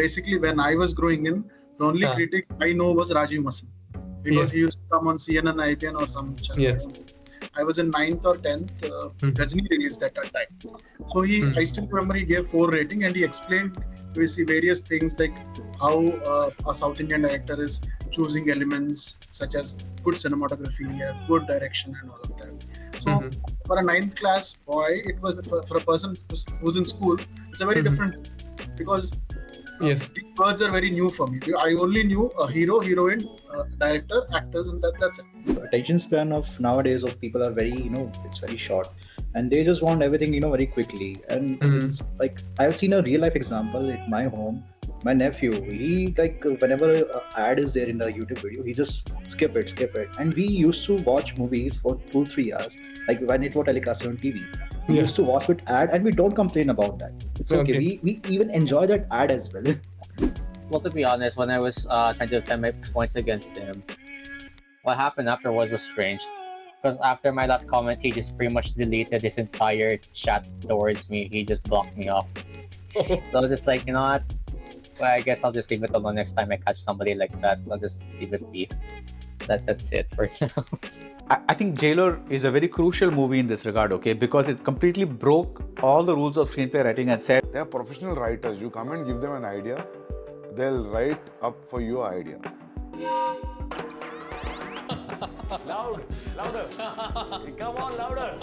basically when I was growing in, the only critic I know was Rajiv Masan, because he used to come on CNN, IPN or some channel. Yes. I was in 9th or 10th. Ghajini released at that time. So I still remember he gave 4 rating, and he explained basically various things like how a South Indian director is choosing elements such as good cinematography and good direction and all of that. So for a 9th class boy, it was for a person who's in school, it's a very different, because these words are very new for me. I only knew a hero, heroine, director, actors, and that's it. Attention span of nowadays of people are very, it's very short, and they just want everything, very quickly. And it's like I've seen a real life example at my home. My nephew, he whenever an ad is there in the YouTube video, he just skip it. And we used to watch movies for 2-3 hours, like when it was telecasted on TV. We used to watch with ad, and we don't complain about that. It's okay. We even enjoy that ad as well. Well, to be honest, when I was trying to defend my points against him, what happened afterwards was strange. Because after my last comment, he just pretty much deleted his entire chat towards me. He just blocked me off. So I was just like, you know what? Well, I guess I'll just leave it alone next time I catch somebody like that. I'll just leave it be. That's it for now. I think Jailer is a very crucial movie in this regard, okay? Because it completely broke all the rules of screenplay writing and said, they are professional writers. You come and give them an idea, they'll write up for your idea. Louder. Come on, louder.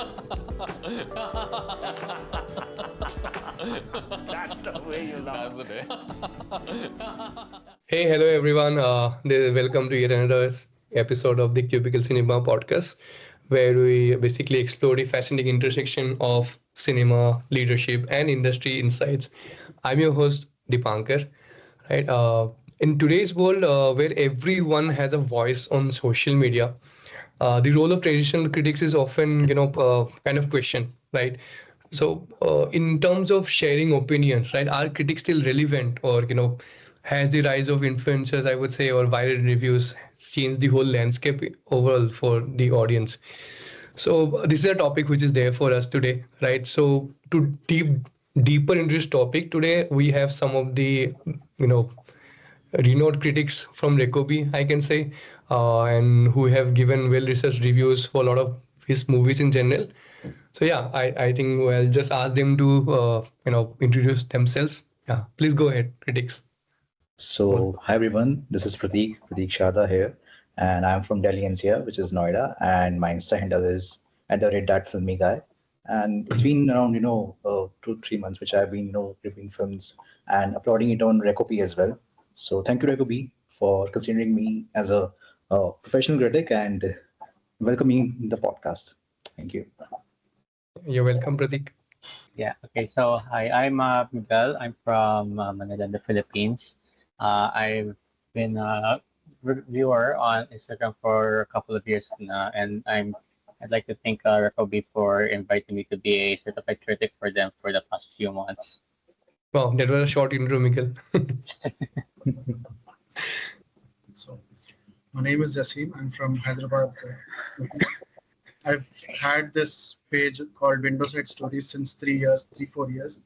That's the way you laugh. Hey, hello everyone. Welcome to yet another episode of the Cubicle Cinema podcast, where we basically explore the fascinating intersection of cinema, leadership, and industry insights. I'm your host, Dipankar. Right. In today's world, where everyone has a voice on social media, the role of traditional critics is often, kind of questioned, right? So, in terms of sharing opinions, right, are critics still relevant, or has the rise of influencers, I would say, or viral reviews changed the whole landscape overall for the audience? So, this is a topic which is there for us today, right? So, to deeper into this topic today, we have some of the, renowned critics from RecoBee, I can say, and who have given well-researched reviews for a lot of his movies in general. So yeah, I think I'll just ask them to introduce themselves. Yeah, please go ahead, critics. So hi everyone, this is Prateek Sharda here, and I'm from Delhi NCR, which is Noida, and my Insta handle is @thatfilmy_guy. And it's been around 2-3 months which I've been reviewing films and uploading it on RecoBee as well. So thank you, RecoBee, for considering me as a professional critic and welcoming the podcast. Thank you. You're welcome, Prateek. Yeah. Okay. So hi, I'm Miguel. I'm from Manila, in the Philippines. I've been a reviewer on Instagram for a couple of years now, and I'd like to thank RecoBee for inviting me to be a certified critic for them for the past few months. Wow, that was a short intro, Miguel. So, my name is Jasim. I'm from Hyderabad. I've had this page called Windowside Stories since 3-4 years.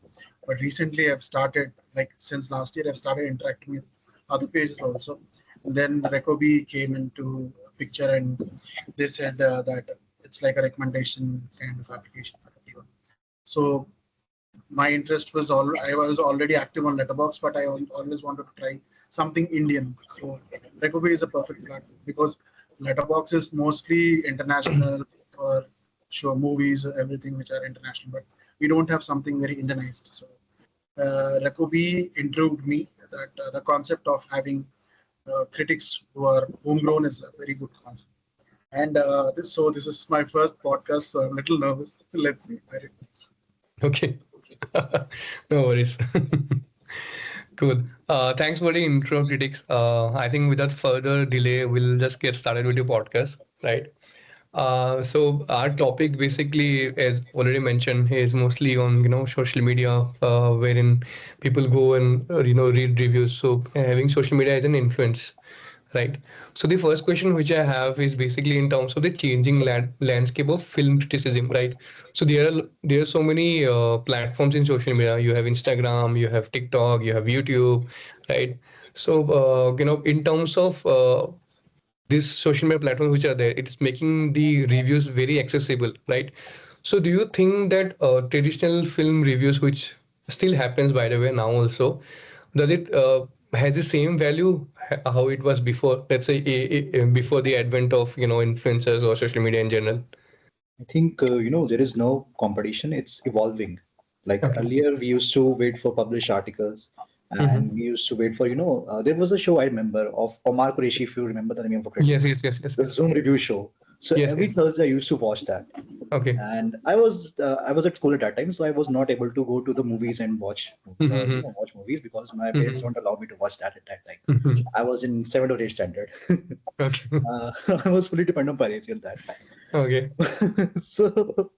But recently I've started, since last year, I've started interacting with other pages also. And then RecoBee came into picture, and they said that it's like a recommendation kind of application for everyone. So my interest was I was already active on Letterboxd, but I always wanted to try something Indian. So RecoBee is a perfect platform, because Letterboxd is mostly international or show movies, everything which are international, but we don't have something very Indianized. So RecoBee intrigued me that the concept of having critics who are homegrown is a very good concept. And this is my first podcast, so I'm a little nervous. Let's see where it goes. Okay. No worries. Cool. Thanks for the intro, critics. I think without further delay, we'll just get started with the podcast, right? So our topic, basically, as already mentioned, is mostly on social media, wherein people go and read reviews. So having social media as an influence, right? So the first question which I have is basically in terms of the changing landscape of film criticism, right? So there are so many platforms in social media. You have Instagram, you have TikTok, you have YouTube, right? So in terms of these social media platforms which are there, it is making the reviews very accessible, right? So do you think that traditional film reviews, which still happens by the way now also, does it has the same value how it was before, let's say before the advent of influencers or social media in general? I think there is no competition. It's evolving. Like Okay. earlier, we used to wait for published articles, Mm-hmm. and we used to wait for there was a show I remember of Omar Qureshi, if you remember the name of a critic, Yes, yes, yes, yes, the yes, Zoom review show. So yes, every yes. Thursday I used to watch that, Okay. and I was at school at that time, so I was not able to go to the movies and Mm-hmm. watch movies because my parents Mm-hmm. don't allow me to watch that at that time. Mm-hmm. I was in 7th or 8th standard. Okay. I was fully dependent on parents at that time. Okay. so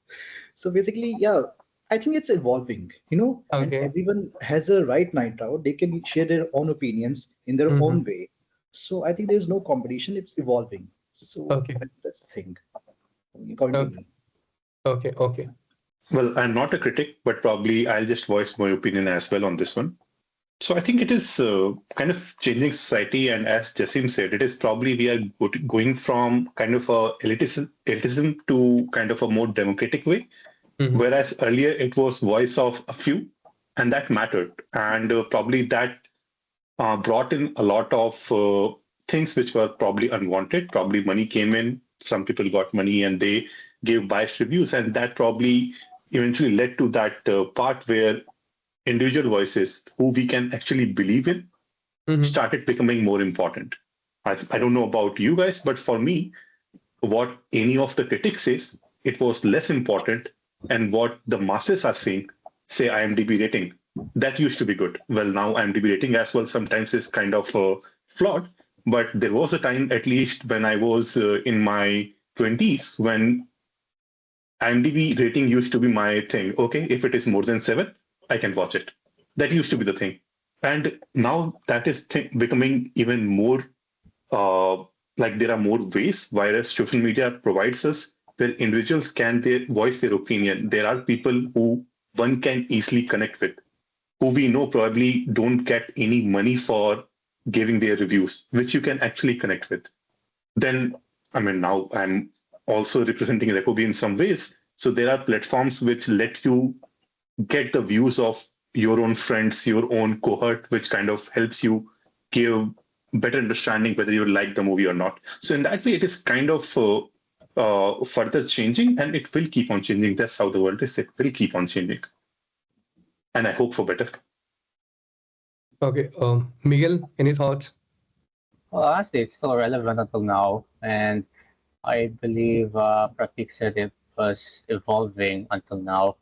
so basically, yeah, I think it's evolving, and Okay. everyone has a right night out. They can share their own opinions in their Mm-hmm. own way. So I think there's no competition. It's evolving. So Okay. that's the thing, according to Okay. me. Okay. Okay. Well, I'm not a critic, but probably I'll just voice my opinion as well on this one. So I think it is kind of changing society, and as Jasim said, it is probably we are going from kind of a elitism to kind of a more democratic way. Mm-hmm. Whereas earlier it was voice of a few, and that mattered, and probably that brought in a lot of things which were probably unwanted. Probably money came in, some people got money, and they gave biased reviews, and that probably eventually led to that part where individual voices who we can actually believe in Mm-hmm. started becoming more important. I don't know about you guys, but for me, what any of the critics says, it was less important, and what the masses are saying, say IMDb rating, that used to be good. Well, now IMDb rating as well sometimes is kind of flawed, but there was a time, at least when I was in my 20s, when IMDb rating used to be my thing. Okay, if it is more than 7, I can watch it. That used to be the thing. And now that is becoming even more like there are more ways, whereas social media provides us where individuals can voice their opinion. There are people who one can easily connect with, who we know probably don't get any money for giving their reviews, which you can actually connect with. Then, I mean, now I'm also representing RecoBee in some ways. So there are platforms which let you get the views of your own friends, your own cohort, which kind of helps you give better understanding whether you like the movie or not. So in that way, it is kind of further changing, and it will keep on changing. That's how the world is. It will keep on changing. And I hope for better. Okay. Miguel, any thoughts? Well, honestly, it's still relevant until now, and I believe Pratik said it was evolving until now,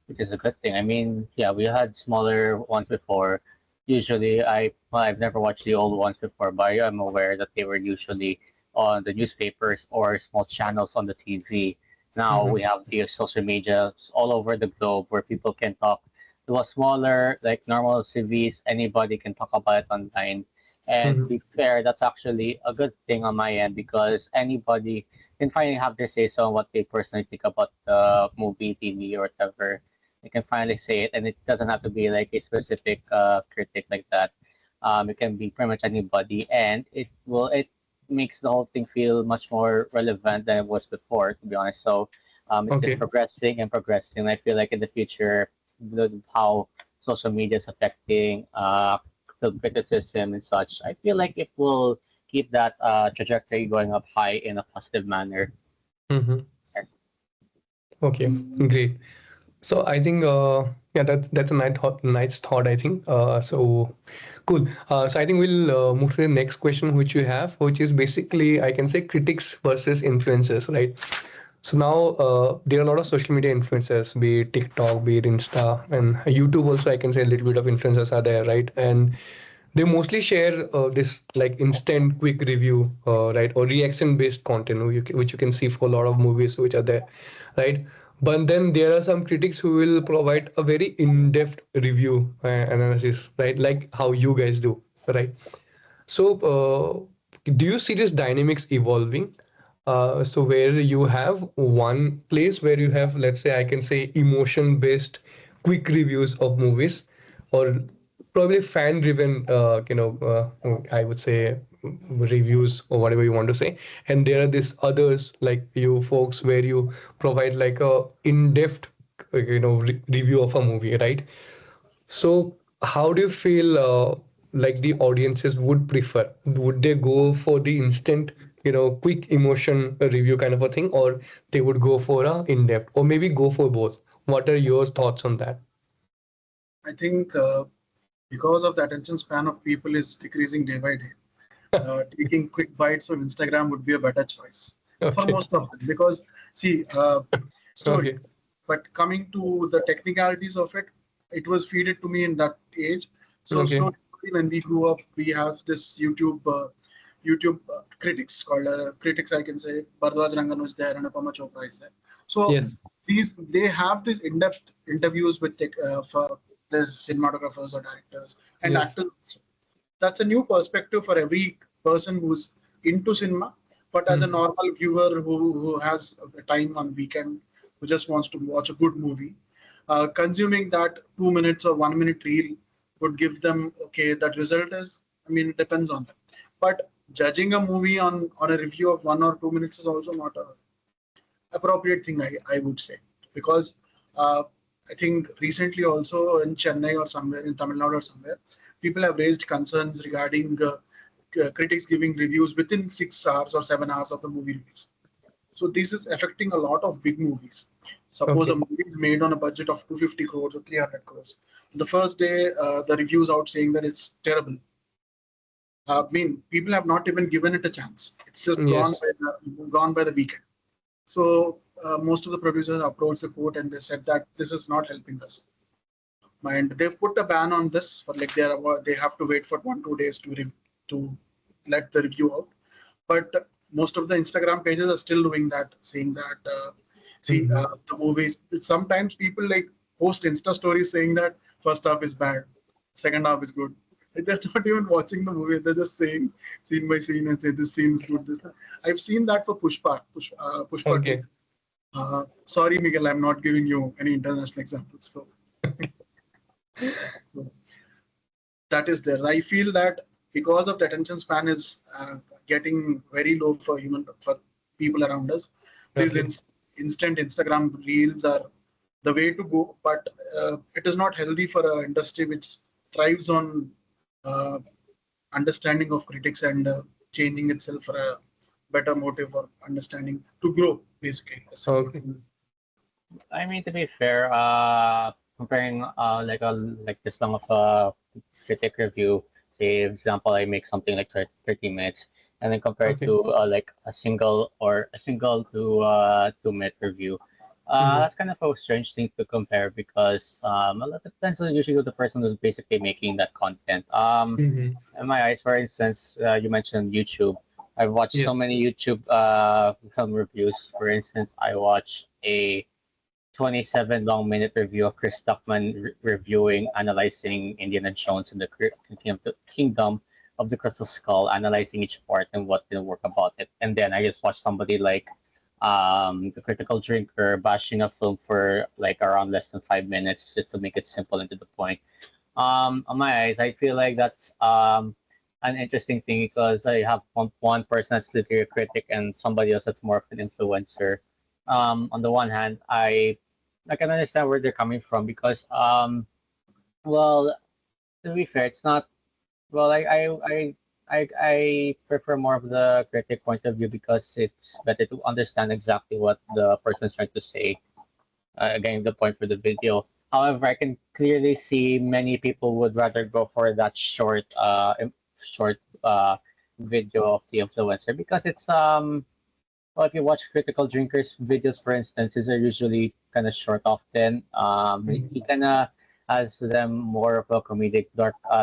which is a good thing. I mean, yeah, we had smaller ones before. Usually, I've never watched the old ones before, but I am aware that they were usually on the newspapers or small channels on the TV. Now we have the social media all over the globe where people can talk to a smaller, like normal CVs. Anybody can talk about it online. And to be fair, that's actually a good thing on my end because anybody can finally have their say so on what they personally think about the movie, TV, or whatever. They can finally say it, and it doesn't have to be like a specific critic like that. It can be pretty much anybody, and it makes the whole thing feel much more relevant than it was before, to be honest. So it's Okay. just progressing and progressing. I feel like in the future, how social media is affecting film criticism and such, I feel like it will keep that trajectory going up high in a positive manner. Mm-hmm. Okay, great. So I think yeah, that's a nice thought. I think so cool. So I think we'll move to the next question which you have, which is basically I can say critics versus influencers, right? So now there are a lot of social media influencers, be it TikTok, be it Insta, and YouTube. Also, I can say a little bit of influencers are there, right? And they mostly share this like instant quick review, right, or reaction based content which you can see for a lot of movies which are there, right? But then there are some critics who will provide a very in-depth review analysis, right, like how you guys do, right? So do you see this dynamics evolving? So where you have one place where you have, let's say, I can say emotion based quick reviews of movies, or probably fan driven, I would say reviews or whatever you want to say. And there are these others like you folks where you provide like a in-depth, review of a movie, right? So, how do you feel like the audiences would prefer? Would they go for the instant, quick emotion review kind of a thing, or they would go for a in-depth, or maybe go for both? What are your thoughts on that? I think because of the attention span of people is decreasing day by day, taking quick bites from Instagram would be a better choice for Okay. most of them. Because see, story. Okay. But coming to the technicalities of it, it was feeded to me in that age. So Okay. slowly, when we grew up, we have this YouTube critics called critics. I can say Bardwaj Rangan was there and Apama Chopra is there. So Yes. they have these in-depth interviews with for the cinematographers or directors and Yes. actors. Also. That's a new perspective for every person who's into cinema. But as a normal viewer who has time on weekend, who just wants to watch a good movie, consuming that 2 minutes or 1 minute reel would give them, okay, that result is, I mean, it depends on them. But judging a movie on a review of 1 or 2 minutes is also not a appropriate thing, I would say. Because I think recently also in Chennai or somewhere, in Tamil Nadu or somewhere, people have raised concerns regarding critics giving reviews within 6 hours or 7 hours of the movie release. So this is affecting a lot of big movies. Suppose a Okay. movie is made on a budget of 250 crores or 300 crores. The first day, the reviews out saying that it's terrible. I mean, people have not even given it a chance. It's just Yes. gone by the weekend. So most of the producers approached the court and they said that this is not helping us. And they've put a ban on this for like they have to wait for 1 2 days to let the review out. But most of the Instagram pages are still doing that, saying that the movies. Sometimes people like post Insta stories saying that first half is bad, second half is good. Like, they're not even watching the movie; they're just saying scene by scene and say this scene is good. This I've seen that for Pushpa 2. Okay. Sorry, Miguel, I'm not giving you any international examples. So that is there. I feel that because of the attention span is getting very low for people around us, these Okay. instant Instagram reels are the way to go. But it is not healthy for an industry which thrives on uh, understanding of critics and changing itself for a better motive or understanding to grow, basically. Okay. I mean, to be fair, comparing like this long of a critic review, say, for example, I make something like 30 minutes, and then compared Okay. to like a single to 2 minute review. Mhm. That's kind of a strange thing to compare because a lot depends on usually the person who's basically making that content. Mhm. In my eyes, for instance, you mentioned YouTube. I've watched so Yes. many YouTube film reviews. For instance, I watched a 27 long minute review of Chris Stuckman reviewing, analyzing Indiana Jones and the Kingdom of the Crystal Skull, analyzing each part and what didn't work about it. And then I just watched somebody like the Critical Drinker bashing a film for like around less than 5 minutes just to make it simple and to the point. On my eyes, I feel like that's an interesting thing because I have one person that's literally a critic and somebody else that's more of an influencer. On the one hand, I can understand where they're coming from because well, to be fair, it's not well. I prefer more of the critic point of view because it's better to understand exactly what the person's trying to say. Again, the point for the video. However, I can clearly see many people would rather go for that short video of the influencer because it's well, if you watch critical drinkers videos, for instance, these are usually kind of short often. He kind of has them more of a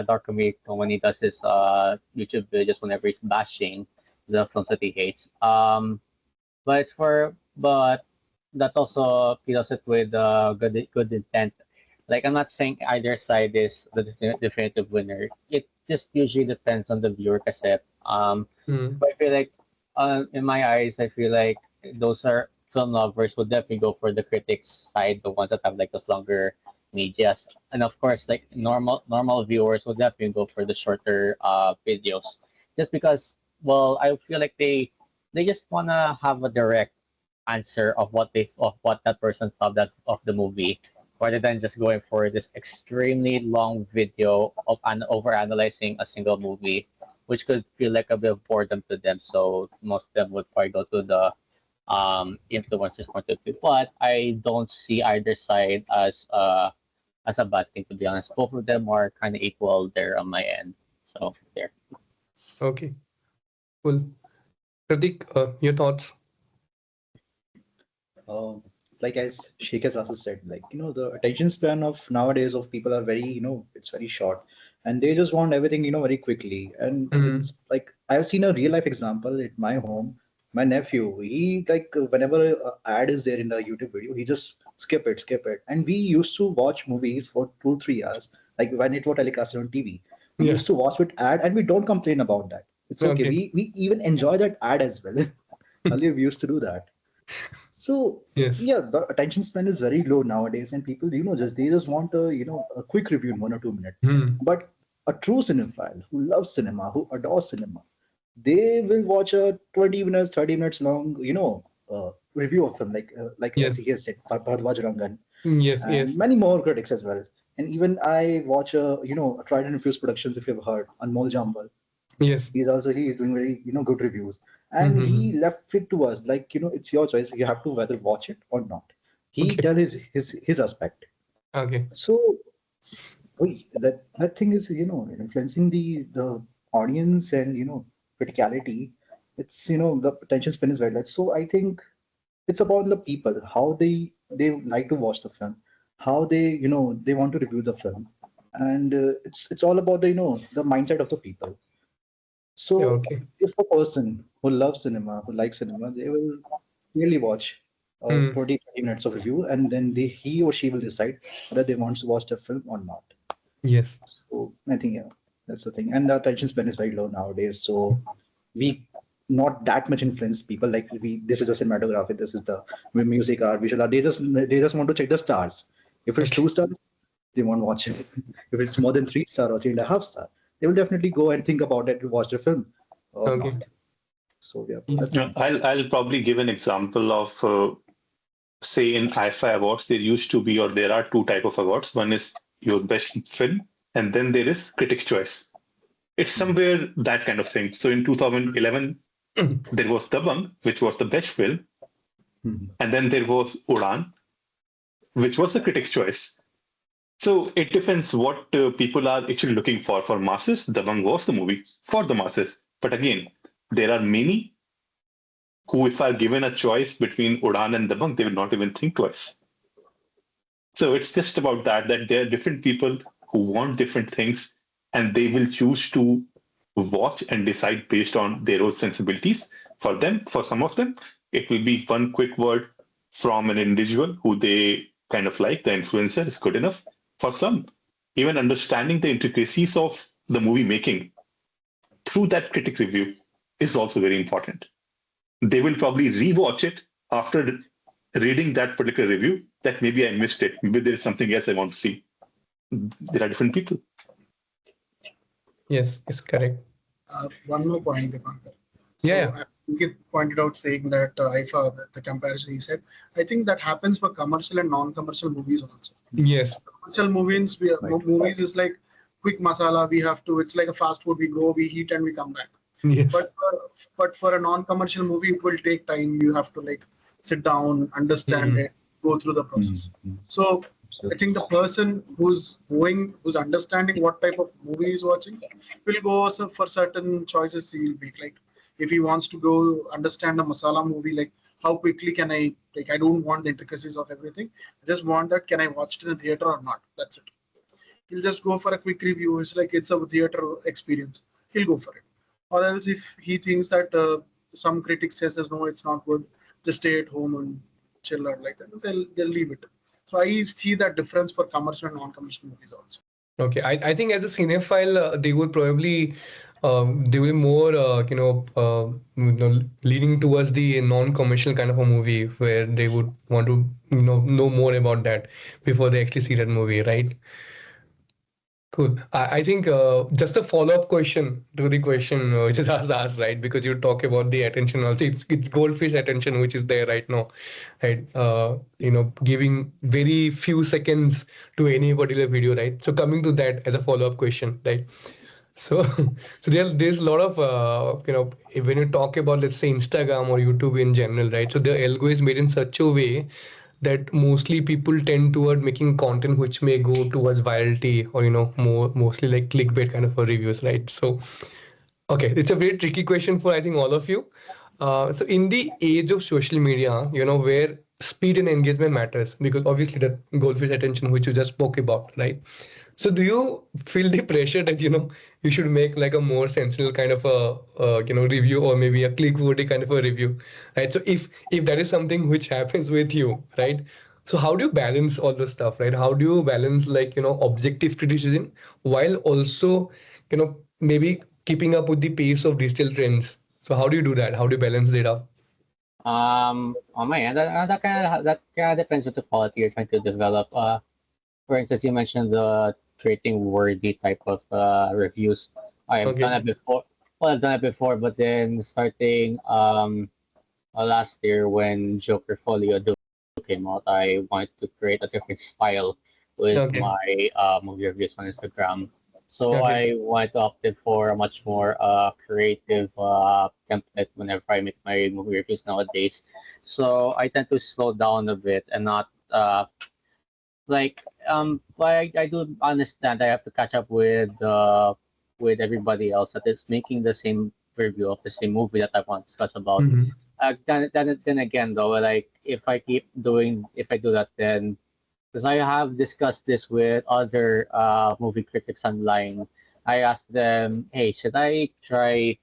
dark comedic tone when he does his YouTube videos whenever he's bashing the films that he hates. But that also fills it with good intent. Like I'm not saying either side is the definitive winner. It just usually depends on the viewer kasi But I feel like, in my eyes, I feel like those are film lovers would definitely go for the critics side, the ones that have like those longer medias, and of course, like normal viewers would definitely go for the shorter videos, just because, well, I feel like they just wanna have a direct answer of what that person thought that of the movie, rather than just going for this extremely long video of over analyzing a single movie, which could feel like a bit of boredom to them. So most of them would probably go to the influencers point of view. But I don't see either side as a bad thing, to be honest. Both of them are kind of equal there on my end. So there. Okay, cool. Pratik, your thoughts? Um, like as Sheikh has also said, like the attention span of nowadays of people are very, it's very short, and they just want everything, very quickly. And it's like I've seen a real life example at my home. My nephew, he like whenever a ad is there in the YouTube video, he just skip it. And we used to watch movies for 2 3 hours, like when it was telecasted on TV. We Yeah. used to watch with ad, and we don't complain about that. It's okay. Okay. We even enjoy that ad as well. Earlier we used to do that. So Yes. yeah, the attention span is very low nowadays, and people, they just want a quick review in 1 or 2 minutes. But a true cinephile who loves cinema, who adores cinema, they will watch a 20 minutes, 30 minutes long, review of film, like Yes. as he has said, Bharadwaj Rangan, Yes. and Yes. many more critics as well. And even I watch a Tried and Infused Productions, if you've heard, Anmol Jambal. Yes. He is doing very good reviews, and he left it to us, like it's your choice. You have to whether watch it or not. He Okay. tell his aspect. Okay. So that thing is influencing the audience, and criticality. It's the attention span is very less. So I think it's about the people, how they like to watch the film, how they want to review the film, and it's all about the mindset of the people. So Yeah, okay. if a person who loves cinema, who likes cinema, they will really watch 20, 30 minutes of review, and then he or she will decide whether they want to watch the film or not. Yes. So I think that's the thing. And the attention span is very low nowadays. So we not that much influence people. Like this is a cinematography, this is the music art, visual art. They just want to check the stars. If it's 2 stars, they won't watch it. If it's more than 3 star or 3.5 star, they will definitely go and think about it to watch the film or Okay. not. So yeah, Yes. Yeah, I'll probably give an example of say in IFI awards, there used to be, or there are two type of awards. One is your best film, and then there is critics' choice. It's somewhere that kind of thing. So in 2011, there was Dabang, which was the best film, and then there was Udan, which was the critics' choice. So it depends what people are actually looking for. For masses, Dabang was the movie for the masses. But again, there are many who, if are given a choice between Udan and Dabang, they will not even think twice. So it's just about that there are different people who want different things, and they will choose to watch and decide based on their own sensibilities. For them, for some of them, it will be one quick word from an individual who they kind of like, the influencer is good enough. For some, even understanding the intricacies of the movie making through that critic review is also very important. They will probably rewatch it after reading that particular review, that maybe I missed it. Maybe there is something else I want to see. There are different people. Yes, it's correct. One more point, Dipankar. Yeah. I think it pointed out saying that IFA, the comparison he said, I think that happens for commercial and non-commercial movies also. Yes. Commercial movies, movies is like quick masala. We have to. It's like a fast food. We go, we eat, and we come back. Yes. But for a non-commercial movie, it will take time. You have to like sit down, understand it, go through the process. So I think the person who's understanding what type of movie he's watching will go also for certain choices he'll make. Like if he wants to go understand a masala movie, like how quickly can I, like I don't want the intricacies of everything. I just want that, can I watch it in a theater or not? That's it. He'll just go for a quick review. It's like it's a theater experience. He'll go for it. Or else if he thinks that some critics says no, it's not good, just stay at home and chill out like that, they'll leave it. So I see that difference for commercial and non-commercial movies also. Okay, I think as a cinephile, they would probably they were more, leaning towards the non-commercial kind of a movie where they would want to, know more about that before they actually see that movie, right? Cool. I think just a follow-up question to the question which is asked, right? Because you talk about the attention also. It's goldfish attention which is there right now, right? Giving very few seconds to any particular video, right? So coming to that as a follow-up question, right? So, there's a lot of when you talk about, let's say, Instagram or YouTube in general, right? So the algo is made in such a way that mostly people tend toward making content which may go towards virality or mostly like clickbait kind of a reviews, right? So okay, it's a very tricky question for I think all of you. So in the age of social media, where speed and engagement matters, because obviously that goldfish attention which you just spoke about, right? So do you feel the pressure that you should make like a more sensible kind of a review, or maybe a click-worthy kind of a review, right? So if that is something which happens with you, right? So how do you balance all the stuff, right? How do you balance like objective criticism while also maybe keeping up with the pace of digital trends? So how do you do that? How do you balance that out? On my end, that kind of depends on the quality you're trying to develop. For instance, you mentioned the creating worthy type of reviews. I've done Okay. it before. Well, I've done it before, but then starting last year when Joker Folio Do came out, I wanted to create a different style with Okay. my movie reviews on Instagram. So Okay. I wanted to opt in for a much more creative template whenever I make my movie reviews nowadays. So I tend to slow down a bit and not but I do understand I have to catch up with everybody else that is making the same review of the same movie that I want to discuss about. Mhm. Then again though, like if I do that, then because I have discussed this with other movie critics online, I asked them, hey, should I try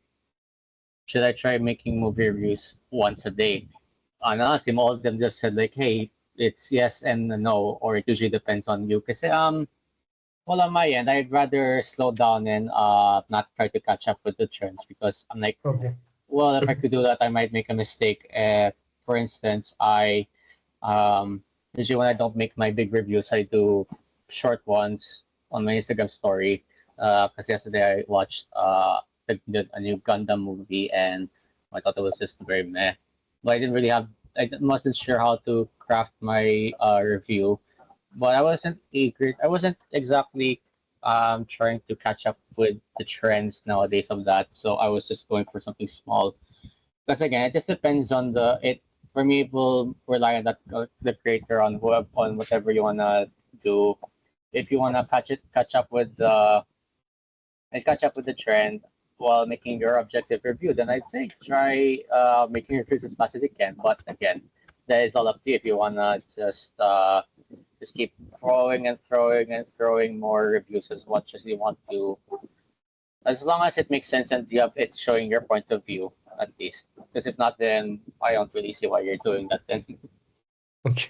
making movie reviews once a day? And honestly, all of them just said like, hey, it's yes and a no, or it usually depends on you. Because well, on my end, I'd rather slow down and not try to catch up with the trends because I'm like, Okay. well, if I could do that, I might make a mistake. For instance, I usually when I don't make my big reviews, I do short ones on my Instagram story. Because yesterday I watched a new Gundam movie and I thought it was just very meh. But I wasn't sure how to craft my review. But I wasn't exactly trying to catch up with the trends nowadays of that. So I was just going for something small. Because again, it just depends on it. For me, it will rely on the creator on whatever you wanna do. If you wanna catch up with the trend while making your objective review, then I'd say try making reviews as fast as you can. But again, that is all up to you if you wanna just keep throwing and throwing and throwing more reviews as much as you want to, as long as it makes sense and it's showing your point of view at least. Because if not, then I don't really see why you're doing that then. Okay.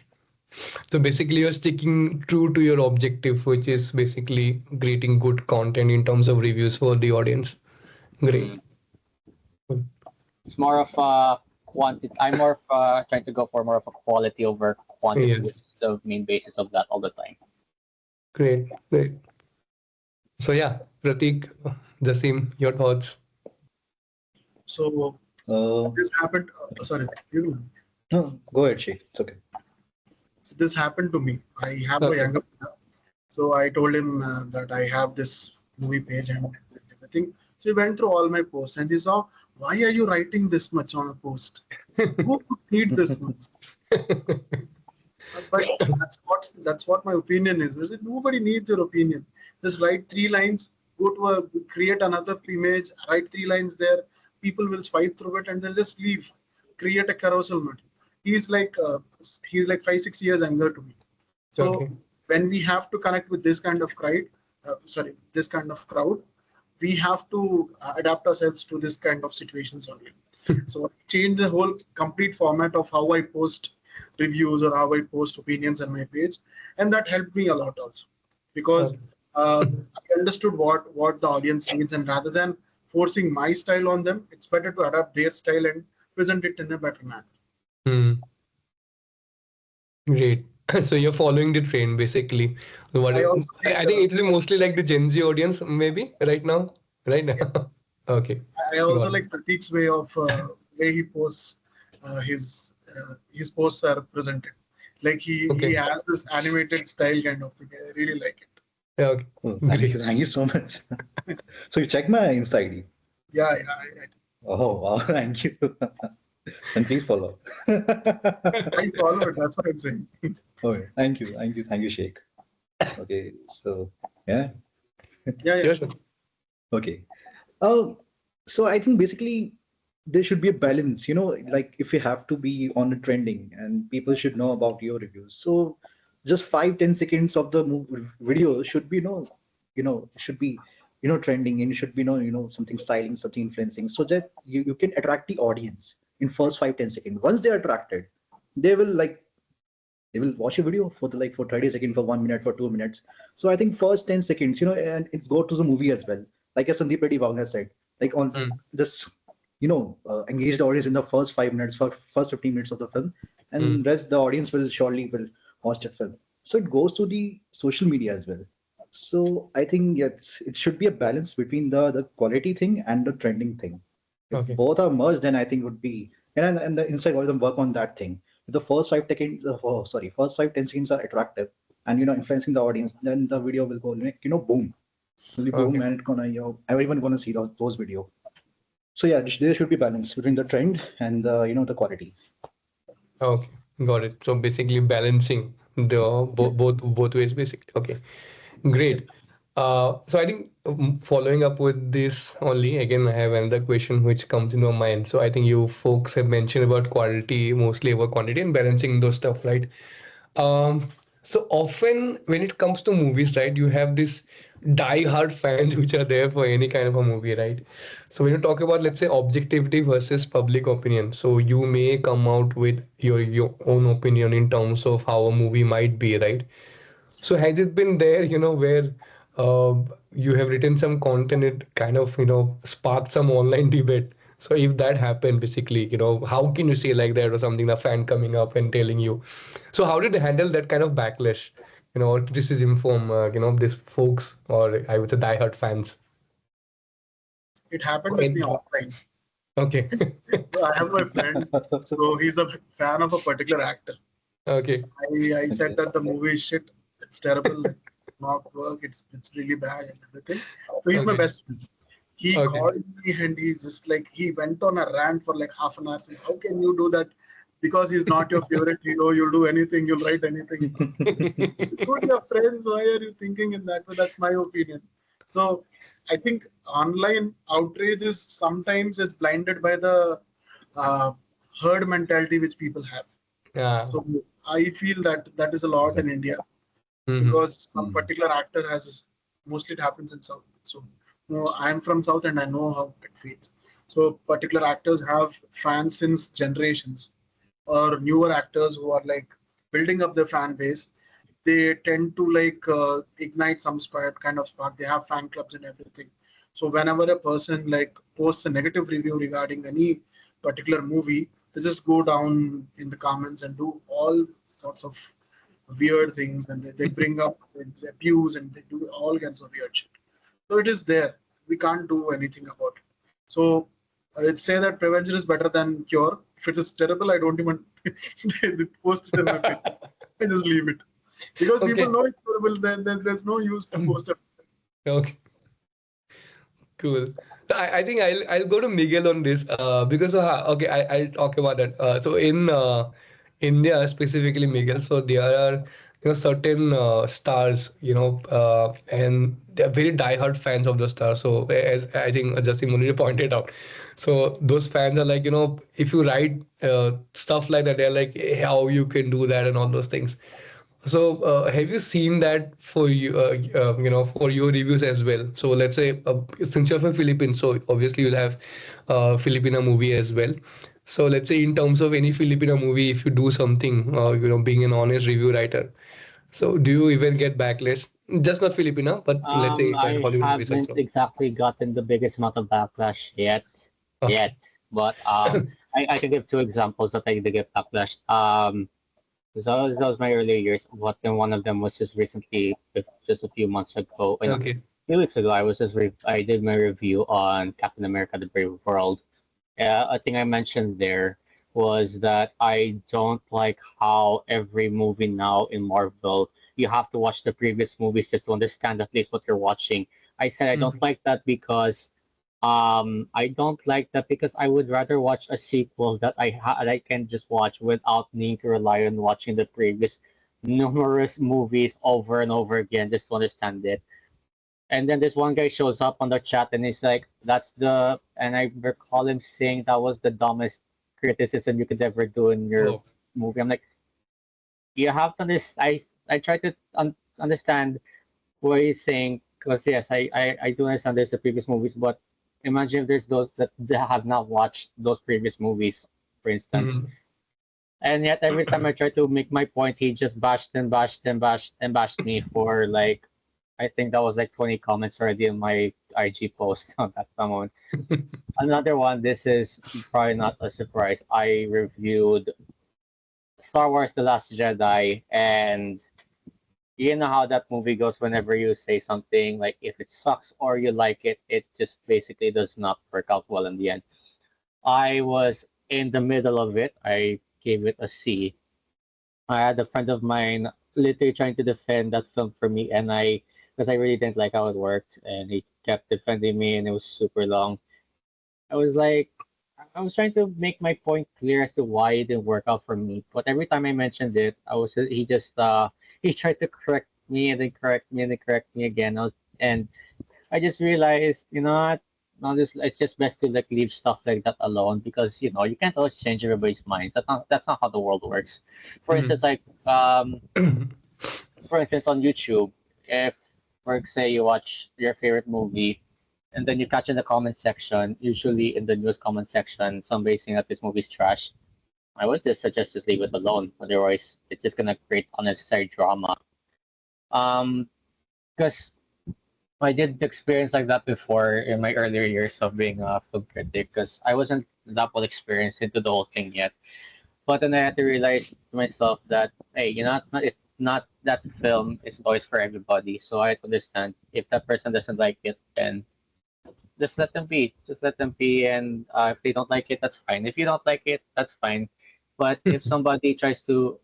So basically, you're sticking true to your objective, which is basically creating good content in terms of reviews for the audience. Great. Mm. It's more of a quantity. I'm more of trying to go for more of a quality over quantity, which Yes. is the main basis of that all the time. Great. Great. So yeah, Pratik, Jasim, your thoughts? So Uh, this happened. Sorry, no, go ahead, Shi. It's okay. so this happened to me. I have a Okay. younger brother, so I told him that I have this movie page and everything. So he went through all my posts and he saw, why are you writing this much on a post? Who would need this much? But that's what my opinion is. I said, nobody needs your opinion. Just write 3 lines, go to create another image, write 3 lines there. People will swipe through it and they'll just leave. Create a carousel mode. He's like uh, he's like 5-6 years younger to me. So Okay. when we have to connect with this kind of this kind of crowd, we have to adapt ourselves to this kind of situations only. So change the whole complete format of how I post reviews or how I post opinions on my page, and that helped me a lot also because Okay. I understood what the audience needs, and rather than forcing my style on them. It's better to adapt their style and present it in a better manner. Hmm. Great. So you're following the trend basically. What I also I take, I think it will be mostly like the Gen Z audience maybe right now. Right now. Okay. I also Got it. like Pratik's way of way he posts his posts are presented. Like he Okay. has this animated style kind of thing. I really like it. Yeah, okay. Oh, Great. thank you so much. So you check my Insta ID. Yeah, Oh wow, thank you. And please follow. I follow it. That's what I'm saying. Okay, thank you, Sheikh. Okay, so yeah, Yeah. Sure, sure. okay. So I think basically there should be a balance, like if you have to be on a trending and people should know about your reviews. So just 5-10 seconds of the video should be, should be, trending and should be, something styling, something influencing, so that you can attract the audience in first 5-10 seconds. Once they're attracted, they will they will watch a video for 30 seconds, for 1 minute, for 2 minutes. So I think first 10 seconds, and it's go to the movie as well. Like as Sandeep Reddy Wang has said, like on this, engage the audience in the first 5 minutes, for first 15 minutes of the film, and rest the audience will watch that film. So it goes to the social media as well. So I think yes, it should be a balance between the quality thing and the trending thing. If Okay. both are merged, then I think would be and the inside algorithm work on that thing. If the first 5 seconds, first 5-10 seconds are attractive and influencing the audience, then the video will go boom, will be boom, Okay. and gonna everyone gonna see those video. So yeah, there should be balance between the trend and the quality. Okay. Got it. So basically balancing the both ways basically. Okay. Great. So I think following up with this only, again, I have another question which comes into my mind. So I think you folks have mentioned about quality mostly over quantity and balancing those stuff, right? So often when it comes to movies, right, you have this die-hard fans which are there for any kind of a movie, right? So when you talk about, let's say, objectivity versus public opinion, so you may come out with your own opinion in terms of how a movie might be, right? So has it been there, where uh, you have written some content, it kind of, sparked some online debate. So if that happened, basically, how can you say like that or something, a fan coming up and telling you? So how did they handle that kind of backlash? This is from, these folks, or I would say diehard fans. It happened with me offline. Okay. I have my friend, so he's a fan of a particular actor. Okay. I said that the movie is shit. It's terrible. Like, not work. It's really bad and everything. So he's my Okay. best friend. He Okay. called me and he's just like he went on a rant for like half an hour saying, "How can you do that? Because he's not your favorite hero. You'll do anything. You'll write anything. Good, your friends. Why are you thinking in that way?" That's my opinion. So I think online outrage is sometimes is blinded by the uh, herd mentality which people have. Yeah. So I feel that is a lot in India Mhm. because some particular actor has mostly it happens in South. So I'm from South and I know how it feels. So particular actors have fans since generations, or newer actors who are like building up their fan base. They tend to like ignite some spark, kind of spark. They have fan clubs and everything. So whenever a person like posts a negative review regarding any particular movie, they just go down in the comments and do all sorts of weird things, and they bring up abuse and they do all kinds of weird shit. So it is there. We can't do anything about it. So I'd say that prevention is better than cure. If it is terrible, I don't even post it in my page. I just leave it because Okay. people know it's terrible. Then there's no use to post it. Okay. Cool. I think I'll go to Miguel on this because okay, I'll talk about that. So in India specifically, Miguel, so there are certain stars, and they're very diehard fans of those stars. So as I think Justin Munir pointed out, so those fans are like, if you write stuff like that, they're like, "Hey, how you can do that," and all those things. So, have you seen that for you, for your reviews as well? So, let's say since you're from Philippines, so obviously you'll have Filipino movie as well. So, let's say in terms of any Filipino movie, if you do something, being an honest review writer, so do you even get backlash Just not Filipino, but let's say I Hollywood movies haven't also. exactly gotten the biggest amount of backlash yet, Okay. but I can give two examples that I did get backlash. So that was my earlier years. But then one of them was just recently, just a few months ago, no, a Okay. few weeks ago. I did my review on Captain America: The Brave World. A thing I mentioned there was that I don't like how every movie now in Marvel you have to watch the previous movies just to understand at least what you're watching. I said I don't like that because I would rather watch a sequel that I can just watch without needing to rely on watching the previous numerous movies over and over again just to understand it. And then this one guy shows up on the chat and he's like, and I recall him saying that was the dumbest criticism you could ever do in your Oh. movie. I'm like, you have to understand. I try to understand what he's saying because yes, I do understand there's the previous movies, but imagine if there's those that have not watched those previous movies, for instance. Mm. And yet every time I try to make my point, he just bashed and bashed and bashed and bashed me for like I think that was like 20 comments already in my IG post on that moment. Another one, this is probably not a surprise. I reviewed Star Wars The Last Jedi, and you know how that movie goes whenever you say something, like if it sucks or you like it just basically does not work out well in the end. I was in the middle of it. I gave it a C. I had a friend of mine literally trying to defend that film for me, and because I really didn't like how it worked, and he kept defending me, and it was super long. I was like, I was trying to make my point clear as to why it didn't work out for me, but every time I mentioned it, he just he tried to correct me and then correct me and then correct me again. And I just realized, you know what? No, it's just best to like leave stuff like that alone because you know you can't always change everybody's mind. That's not how the world works. For instance, like for instance on YouTube, if for say you watch your favorite movie and then you catch in the comment section, usually in the news comment section, somebody saying that this movie's trash, I would just suggest just leave it alone. Otherwise, it's just gonna create unnecessary drama. Because I did experience like that before in my earlier years of being a film critic because I wasn't that well experienced into the whole thing yet. But then I had to realize to myself that hey, you know, it's not that film is always for everybody. So I had to understand if that person doesn't like it, then just let them be. Just let them be, and if they don't like it, that's fine. If you don't like it, that's fine. But if somebody tries to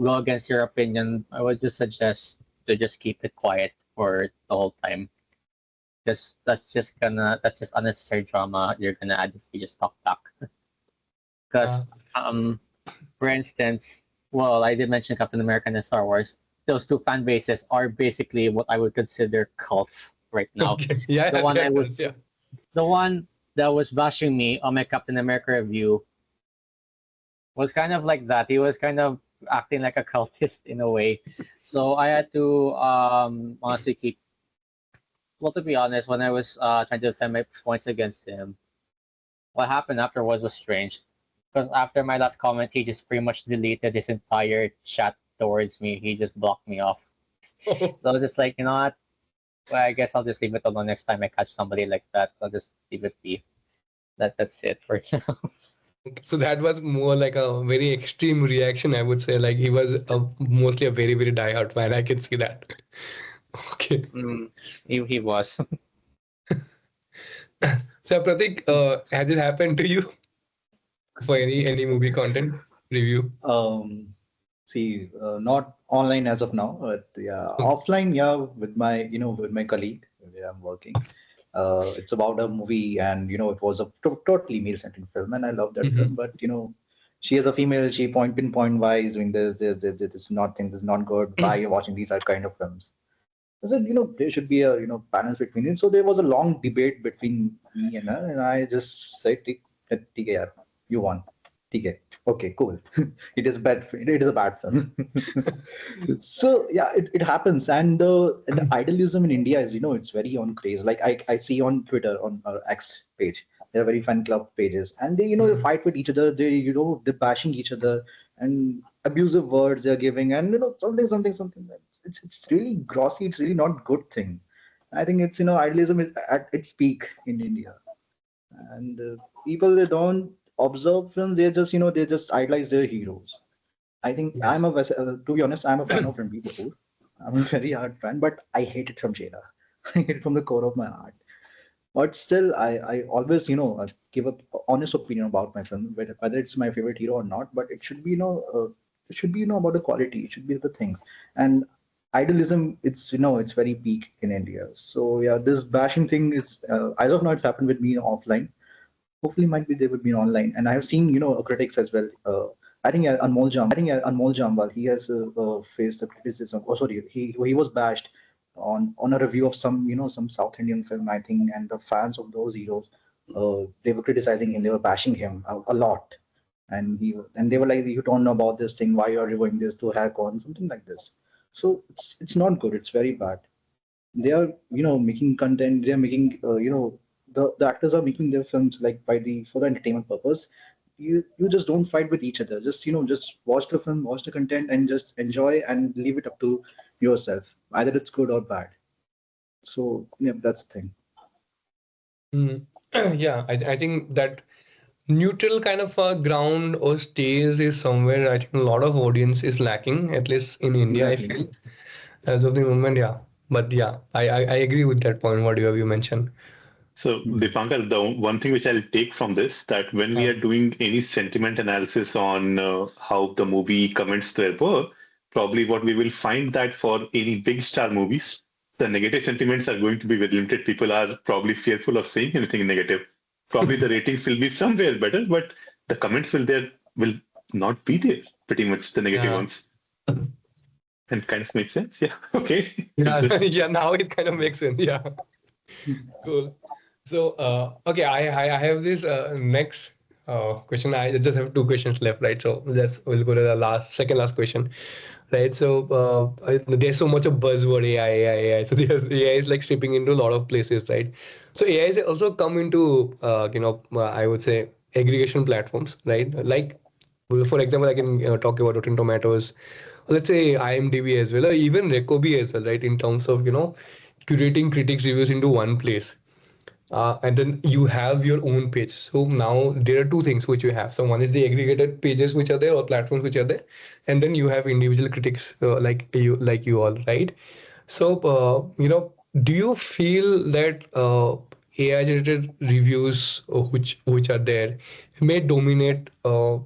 go against your opinion, I would just suggest to just keep it quiet for the whole time. Because that's just unnecessary drama you're gonna add if you just talk back. Because for instance, well, I did mention Captain America and Star Wars. Those two fan bases are basically what I would consider cults right now. Okay. Yeah, The one yeah, I was yeah. the one that was bashing me on my Captain America review was kind of like that. He was kind of acting like a cultist in a way. So I had to honestly keep well to be honest, when I was trying to defend my points against him, what happened afterwards was strange. Because after my last comment, he just pretty much deleted his entire chat towards me. He just blocked me off. So I was just like, you know what? Well, I guess I'll just leave it alone next time I catch somebody like that. I'll just leave it be. That's it for now. So that was more like a very extreme reaction, I would say. Like he was mostly a very, very diehard fan. I can see that. Okay. He was. So Pratik, has it happened to you for any movie content review? See, not online as of now, but yeah, offline, yeah, with my, with my colleague where I'm working. It's about a movie, and it was a totally male-centric film, and I love that film. But she is a female. She pinpoint why is doing this is not thing, this is not good. Why you're watching these are kind of films? I said, there should be a balance between it. So there was a long debate between me and her, and I just said, "TK, yaar, you won. TK, okay, cool. It is bad. It is a bad film." So yeah, it happens, and the idealism in India is it's very on craze. Like I see on Twitter on our X page, there are very fan club pages, and they they fight with each other. They're bashing each other and abusive words they're giving, and something. it's really glossy. It's really not good thing. I think it's idealism is at its peak in India, and people they don't observe films. They just idolize their heroes. I think Yes. to be honest, I'm a fan of Ranbir Kapoor. I'm a very hard fan, but I hate it from Jada. I hate it from the core of my heart. But still, I always, give a honest opinion about my film, whether it's my favorite hero or not. But it should be, about the quality. It should be the things. And idealism, it's very peak in India. So yeah, this bashing thing is, as of now, it's happened with me offline. Hopefully might be they would be online, and I have seen critics as well. I think Anmol Jambal, he has faced the criticism. Oh, sorry, he was bashed on a review of some South Indian film, I think, and the fans of those heroes, they were criticizing him, they were bashing him a lot, and they were like, you don't know about this thing, why you are reviewing this to hack on something like this. So it's not good, it's very bad. They are making content, they are making the actors are making their films like for the entertainment purpose. You just don't fight with each other, just watch the film, watch the content, and just enjoy and leave it up to yourself, either it's good or bad. So yeah, that's the thing. Yeah, I think that neutral kind of ground or stage is somewhere I think a lot of audience is lacking, at least in India, I Exactly. feel, as of the moment. Yeah. But yeah, I agree with that point, what you mentioned. So, Dipankar, the one thing which I'll take from this, that when we are doing any sentiment analysis on how the movie comments their work, probably what we will find that for any big star movies, the negative sentiments are going to be very limited. People are probably fearful of saying anything negative. Probably the ratings will be somewhere better, but the comments will not be there. Pretty much the negative Yeah. ones. And kind of makes sense. Yeah. Okay. Yeah, Interesting. yeah, now it kind of makes sense. Yeah. Cool. So, okay, I have this next question. I just have two questions left, right? So we'll go to the second last question, right? So there's so much of buzzword AI. So AI is like stripping into a lot of places, right? So AI has also come into I would say aggregation platforms, right? Like, well, for example, I can talk about Rotten Tomatoes, let's say IMDb as well, or even RecoBee as well, right? In terms of curating critics reviews into one place. And then you have your own page. So now there are two things which you have. So one is the aggregated pages which are there, or platforms which are there, and then you have individual critics like you all, right? So do you feel that AI generated reviews which are there may dominate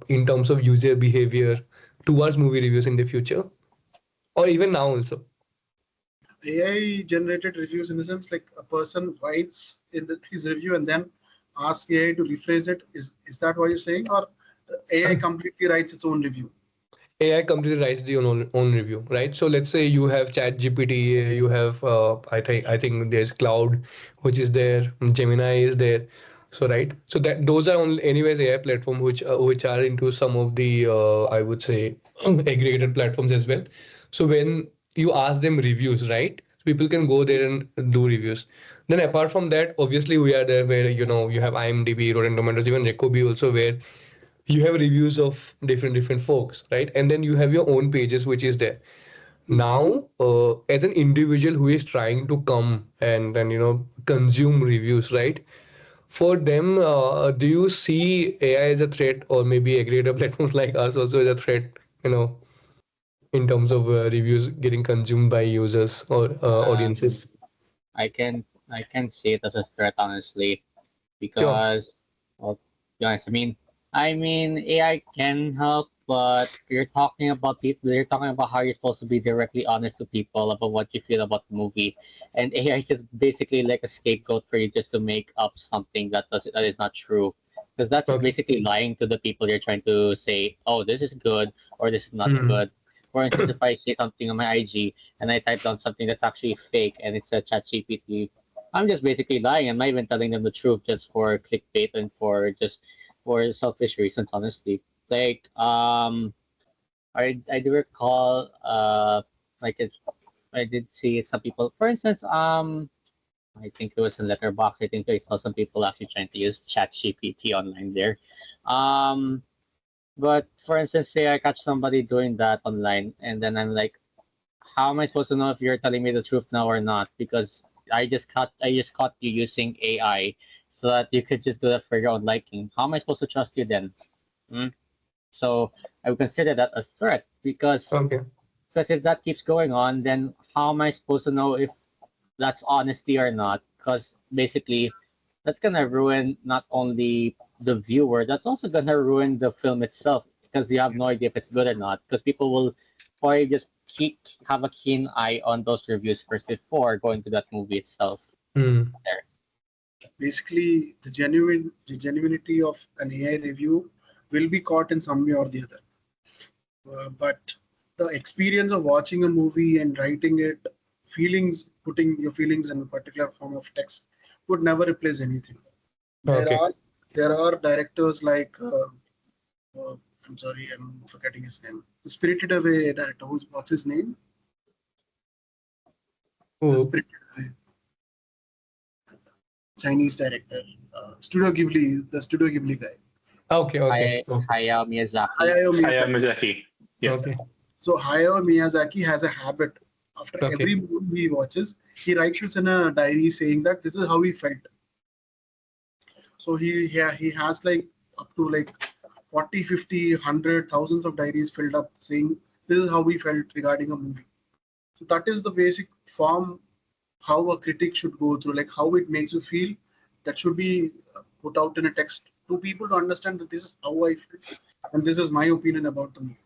in terms of user behavior towards movie reviews in the future, or even now also? AI generated reviews in the sense like a person writes his review and then asks AI to rephrase it. Is that what you're saying, or AI completely writes its own review? AI completely writes the own review, right? So let's say you have Chat GPT, you have I think there's Cloud, which is there, Gemini is there. So right, so that those are only anyways AI platform which are into some of the I would say aggregated platforms as well. So when you ask them reviews, right? People can go there and do reviews. Then apart from that, obviously we are there where you have IMDb, Rotten Tomatoes, even RecoBee also, where you have reviews of different folks, right? And then you have your own pages which is there. Now as an individual who is trying to come and then consume reviews, right? For them, do you see AI as a threat, or maybe aggregator platforms like us also as a threat, you know in terms of reviews getting consumed by users or Um, audiences? I can see it as a threat, honestly, Sure. because, well, to be honest, I mean, AI can help, but you're talking about how you're supposed to be directly honest to people about what you feel about the movie, and AI is just basically like a scapegoat for you just to make up something that is not true, because that's just Okay. basically lying to the people you're trying to say, oh, this is good or this is not Hmm. good. For instance, if I say something on my IG and I type down something that's actually fake and it's a chat GPT, I'm just basically lying. I'm not even telling them the truth just for clickbait and for selfish reasons, honestly. Like, I do recall, like I did see some people, for instance, I think it was in Letterbox. I think I saw some people actually trying to use ChatGPT online there. Um, but for instance, say I catch somebody doing that online, and then I'm like, how am I supposed to know if you're telling me the truth now or not? Because I just caught you using AI so that you could just do that for your own liking. How am I supposed to trust you then? Hmm? So I would consider that a threat Okay. because if that keeps going on, then how am I supposed to know if that's honesty or not? Because basically, that's gonna ruin not only the viewer, that's also gonna ruin the film itself because you have no idea if it's good or not. Because people will probably just have a keen eye on those reviews first before going to that movie itself. Mm. Basically, the genuinity of an AI review will be caught in some way or the other. But the experience of watching a movie and writing it, putting your feelings in a particular form of text, would never replace anything. Okay. There are directors like I'm sorry, I'm forgetting his name. The Spirited Away director. What's his name? The Oh, Spirited Away Chinese director. The Studio Ghibli guy. okay. Okay. Hayao Miyazaki. Hayao Hayao Miyazaki. Miyazaki. Yes. Okay. So Hayao Miyazaki has a habit. After Okay. every movie he watches, he writes this in a diary saying that this is how he felt. So he has like up to like 40, 50, 100, thousands of diaries filled up saying this is how we felt regarding a movie. So that is the basic form how a critic should go through, like how it makes you feel. That should be put out in a text to people to understand that this is how I feel and this is my opinion about the movie.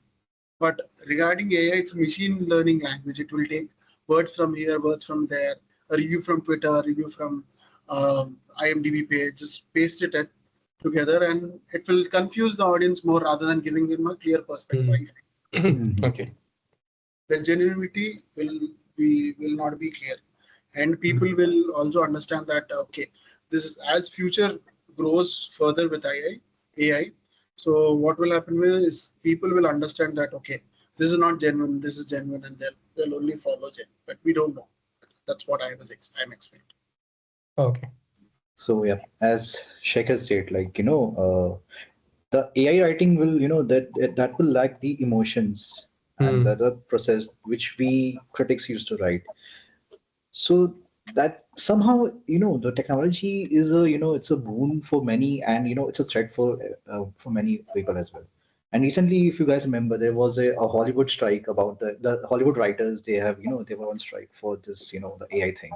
But regarding AI, it's a machine learning language. It will take words from here, words from there, a review from Twitter, a review from IMDb page, just paste it together, and it will confuse the audience more rather than giving them a clear perspective. Okay. The genuinity will not be clear, and people will also understand that okay, this is as future grows further with AI. So what will happen is people will understand that okay, this is not genuine, this is genuine, and they'll only follow genuine. But we don't know. That's what I'm expecting. Okay. So yeah, as Sheikh has said, like the AI writing will that will lack the emotions and the other process which we critics used to write. So that somehow the technology is a it's a boon for many, and it's a threat for many people as well. And recently, if you guys remember, there was a Hollywood strike about the Hollywood writers. They have they were on strike for this the AI thing.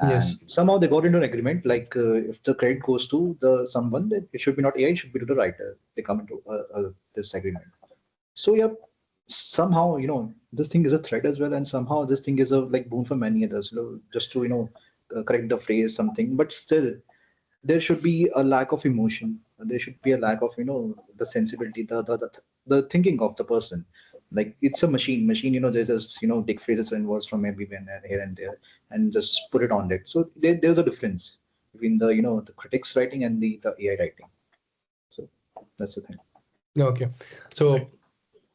And Yes. somehow they got into an agreement, like if the credit goes to the someone, then it should be not AI, it should be to the writer. They come into this agreement. So yeah, somehow this thing is a threat as well, and somehow this thing is a like boon for many others. Just to correct the phrase something, but still there should be a lack of emotion. There should be a lack of the sensibility, the thinking of the person. Like it's a machine. There's just take phrases and words from everywhere and here and there, and just put it on it. So there's a difference between the the critics writing and the AI writing. So that's the thing. Okay. So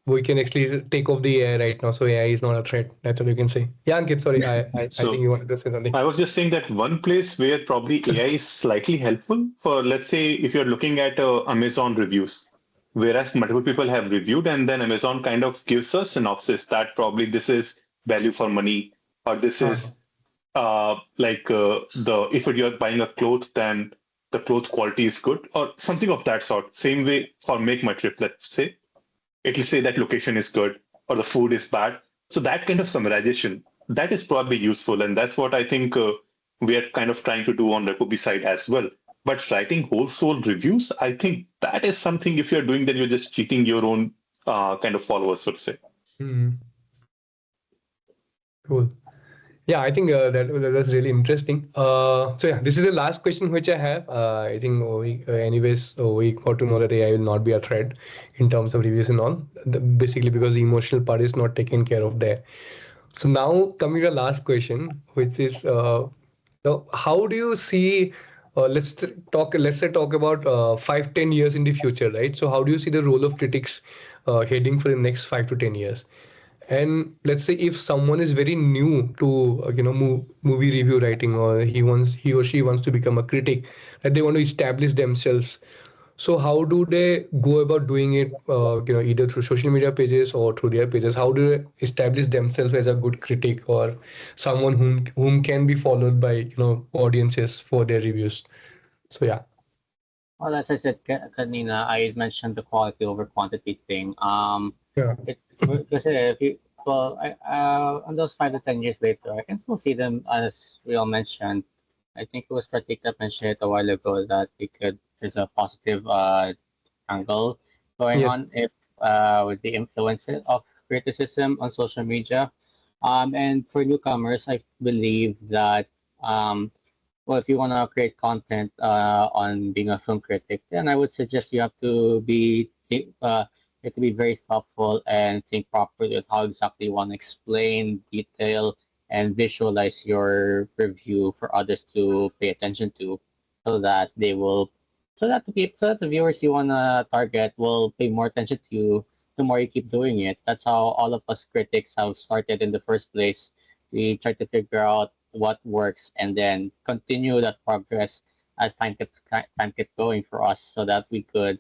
we can actually take off the AI right now. So AI is not a threat. That's what you can say. Yeah, Ankit, sorry. I So- think you wanted to say something. I was just saying that one place where probably AI is slightly helpful for, let's say, if you're looking at Amazon reviews, whereas multiple people have reviewed and then Amazon kind of gives a synopsis that probably this is value for money, or this is if you're buying a cloth, then the cloth quality is good, or something of that sort. Same way for Make My Trip, let's say, it'll say that location is good or the food is bad. So that kind of summarization, that is probably useful. And that's what I think we are kind of trying to do on the RecoBee side as well. But writing whole soul reviews, I think that is something, if you're doing that, you're just cheating your own kind of followers, so to say. Cool. Yeah, I think that's really interesting. So yeah, this is the last question which I have. I think we got to know that AI will not be a threat in terms of reviews and all. Basically, because the emotional part is not taken care of there. So now coming to the last question, which is, so how do you see? Let's say talk about 5-10 years in the future, right? So how do you see the role of critics heading for the next 5 to 10 years? And let's say if someone is very new to movie review writing, or he or she wants to become a critic, that they want to establish themselves. So how do they go about doing it? Either through social media pages or through their pages. How do they establish themselves as a good critic or someone whom can be followed by audiences for their reviews? So yeah. Well, as I said, kanina, I mentioned the quality over quantity thing. Yeah. Because if you, well, on those 5 to 10 years later, I can still see them as we all mentioned. I think it was Pratik that mentioned it a while ago that there's a positive angle going Yes. on if with the influence of criticism on social media. And for newcomers, I believe that well, if you want to create content on being a film critic, then I would suggest you have to be very thoughtful and think properly on how exactly you want to explain, detail, and visualize your review for others to pay attention to, so that they will, so that the viewers you want to target will pay more attention to you. The more you keep doing it, that's how all of us critics have started in the first place. We try to figure out what works and then continue that progress as time kept going for us, so that we could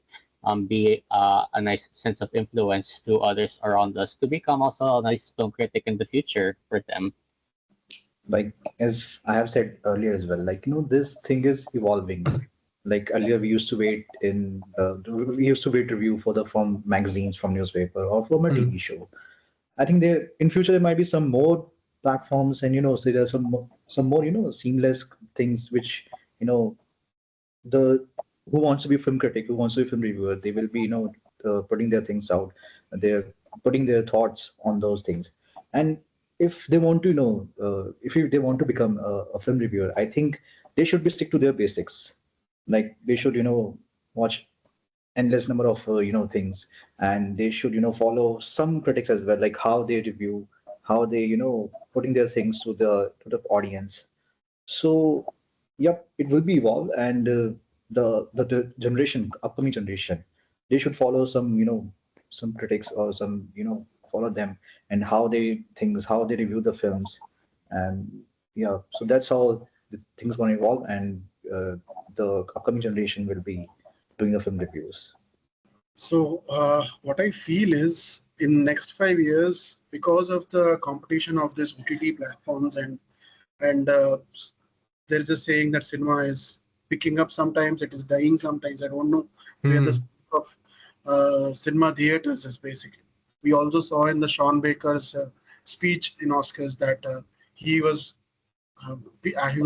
be a nice sense of influence to others around us to become also a nice film critic in the future for them. Like as I have said earlier as well, like this thing is evolving. Like earlier, we used to wait review from magazines, from newspaper, or from a Mm. TV show. I think there in future there might be some more platforms, and so there's some more seamless things which the who wants to be a film critic, who wants to be a film reviewer, they will be putting their things out, they're putting their thoughts on those things. And if they want to they want to become a film reviewer, I think they should be stick to their basics. Like they should watch endless number of things, and they should follow some critics as well, like how they review, how they putting their things to the audience. So, yep, it will be evolved, and the generation, upcoming generation, they should follow some critics, or follow them, and how they things, how they review the films, and yeah, so that's how the things going to evolve, and the upcoming generation will be doing the film reviews. So what I feel is in next 5 years, because of the competition of this OTT platforms and there's a saying that cinema is picking up sometimes, it is dying sometimes. I don't know where the Mm. state of cinema theaters is basically. We also saw in the Sean Baker's speech in Oscars that he was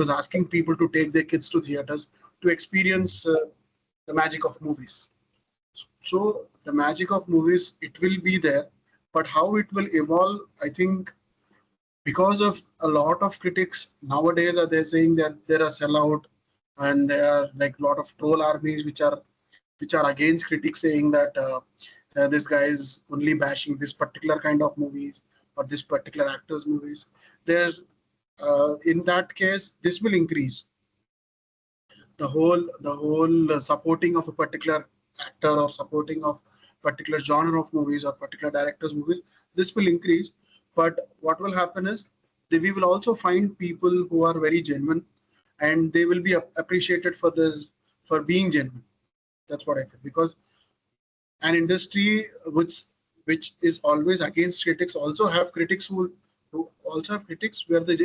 asking people to take their kids to theaters to experience the magic of movies. So the magic of movies, it will be there, but how it will evolve, I think, because of a lot of critics nowadays are they saying that they're a sellout, and there are like a lot of troll armies which are against critics, saying that this guy is only bashing this particular kind of movies or this particular actor's movies. There's in that case, this will increase the whole supporting of a particular actor or supporting of particular genre of movies or particular directors movies. This will increase, but what will happen is we will also find people who are very genuine, and they will be appreciated for this, for being genuine. That's what I feel, because an industry which is always against critics also have critics who also have critics where the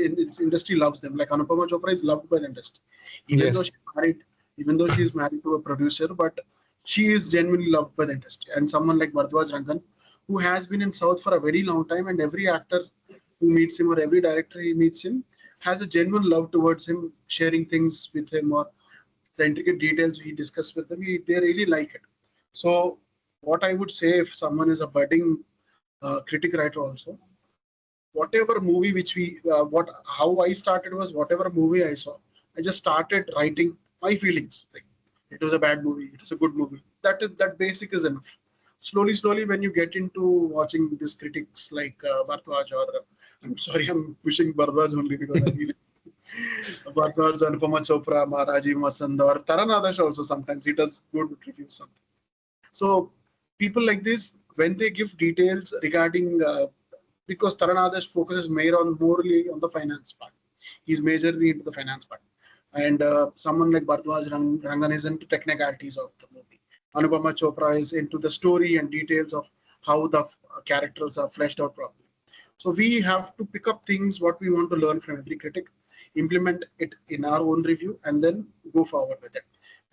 industry loves them. Like Anupama Chopra is loved by the industry, even though Yes. she's married, even though she is married to a producer, but she is genuinely loved by the industry. And someone like Bharadwaj Rangan, who has been in South for a very long time, and every actor who meets him or every director he meets him has a genuine love towards him, sharing things with him, or the intricate details he discussed with them. They really like it. So, what I would say, if someone is a budding critic writer also, whatever movie which we what how I started was whatever movie I saw, I just started writing my feelings. Like it was a bad movie, it was a good movie. That basic is enough. Slowly, when you get into watching these critics like Bharadwaj, or I'm sorry, I'm pushing Bharadwaj only because I really Bharadwaj, Anupama Chopra, Maharaji Masand, or Taran Adarsh also sometimes he does good reviews sometimes. So people like this, when they give details regarding, because Taran Adarsh focuses morely on the finance part. He's majorly into the finance part. And someone like Bharadwaj Rangan is into technicalities of the movie. Anupama Chopra is into the story and details of how the characters are fleshed out properly. So we have to pick up things what we want to learn from every critic, implement it in our own review, and then go forward with it.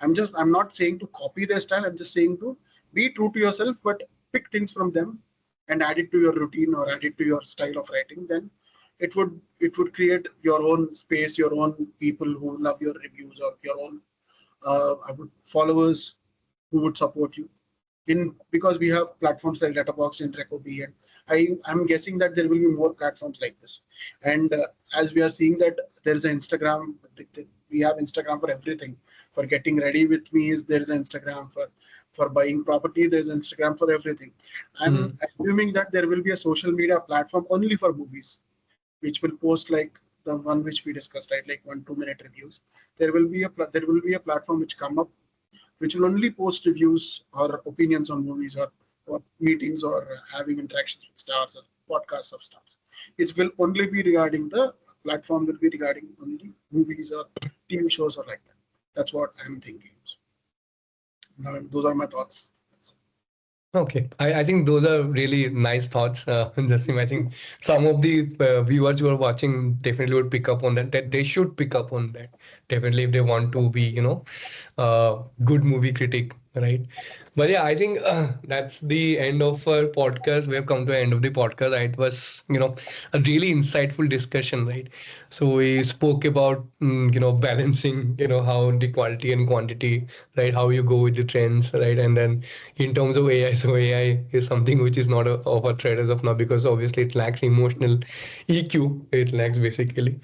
I'm not saying to copy their style. I'm just saying to be true to yourself, but pick things from them and add it to your routine or add it to your style of writing. Then it would create your own space, your own people who love your reviews, or your own followers who would support you. Because we have platforms like Letterboxd and RecoBee, and I'm guessing that there will be more platforms like this. And as we are seeing that there's an Instagram, we have Instagram for everything. For getting ready with me, there's an Instagram for buying property. There's Instagram for everything. I'm assuming that there will be a social media platform only for movies, which will post like the one which we discussed, right? Like 1-2 minute reviews. There will be a platform which come up, which will only post reviews or opinions on movies, or meetings, or having interactions with stars, or podcasts of stars. It will only be regarding the platform will be regarding only movies or TV shows or like that. That's what I'm thinking. So, those are my thoughts. Okay, I think those are really nice thoughts, Jasim. I think some of the viewers who are watching definitely would pick up on that. That they should pick up on that definitely if they want to be, good movie critic, right? But yeah, I think that's the end of our podcast. We have come to the end of the podcast. It was, a really insightful discussion, right? So we spoke about, balancing, how the quality and quantity, right? How you go with the trends, right? And then in terms of AI, so AI is something which is not of a threat as of now, because obviously it lacks emotional EQ. It lacks basically.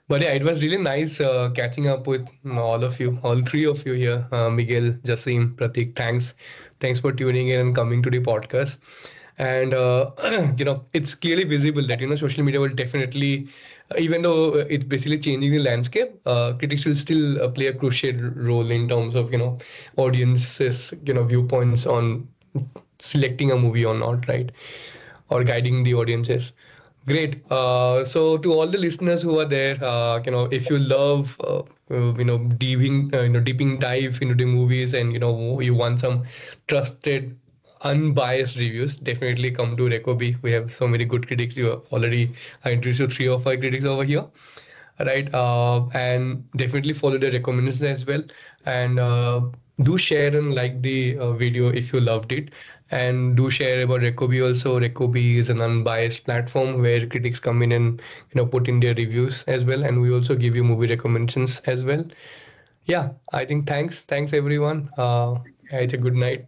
But yeah, it was really nice catching up with all of you, all three of you here, Miguel, Jasim, Pratik. Thanks for tuning in and coming to the podcast. And it's clearly visible that social media will definitely, even though it's basically changing the landscape, critics will still play a crucial role in terms of audiences viewpoints on selecting a movie or not, right? Or guiding the audiences. Great. So to all the listeners who are there, if you love, deeping dive into the movies, and you want some trusted, unbiased reviews, definitely come to RecoBee. We have so many good critics. You have already I introduced you 3 or 5 critics over here, right? And definitely follow the recommendations as well. And do share and like the video if you loved it. And do share about RecoBee also. RecoBee is an unbiased platform where critics come in and put in their reviews as well. And we also give you movie recommendations as well. Yeah, I think thanks everyone. It's a good night.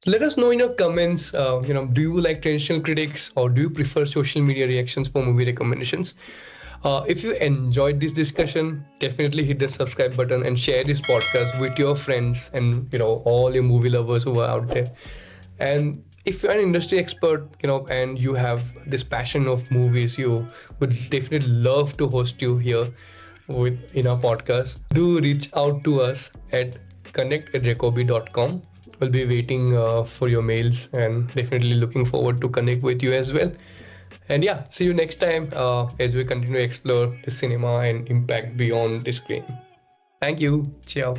Let us know in your comments. Do you like traditional critics, or do you prefer social media reactions for movie recommendations? If you enjoyed this discussion, definitely hit the subscribe button and share this podcast with your friends and all your movie lovers who are out there. And if you're an industry expert, and you have this passion of movies, you would definitely love to host you here in our podcast. Do reach out to us at connect@recobee.com. We'll be waiting for your mails, and definitely looking forward to connect with you as well. And yeah, see you next time as we continue to explore the cinema and impact beyond the screen. Thank you. Ciao.